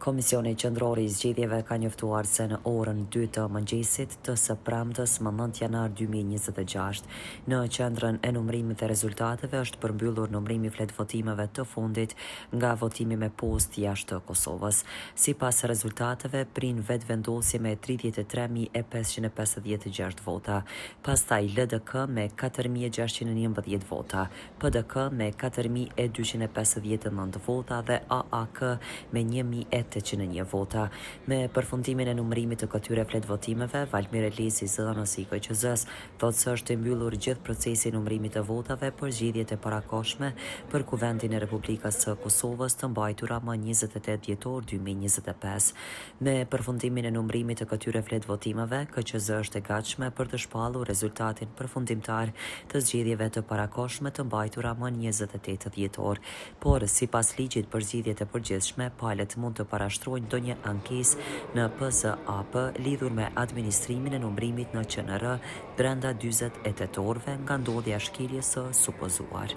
Komisioni Qendror i Zgjedhjeve ka njoftuar se në orën 2 të mëngjesit të së premtës më 9 janar 2026, në qendrën e numërimit të rezultateve është përmbyllur numërimi flet votimeve të fundit nga votimi me postë jashtë Kosovës. Sipas rezultateve, prin vetvendosje me 33.556 vota, pastaj LDK me 4.611 vota, PDK me 4.259 vota dhe AAK me 1.801 vota. Me përfundimin e numërimit të këtyre flet votimeve, Valmir Elisi, zëdhënës i KQZ-s, thotë se është i mbyllur gjithë procesi i numërimit të votave për zgjedhjet e parakohshme për Kuvendin e Republikës së Kosovës të mbajtura më 28 dhjetor 2025. Me përfundimin e numërimit të këtyre flet votimeve, KQZ është e gatshme për të shpallur rezultatin përfundimtar të zgjedhjeve të parakohshme të mbajtura më 28 dhjetor, por sipas ligjit për zgjedhjet e përgjithshme, palët mund të parashtrojnë ndonjë ankesë në PZAP lidhur me administrimin e numërimit në QNR brenda 48 orëve nga ndodhja e shkeljes së supozuar.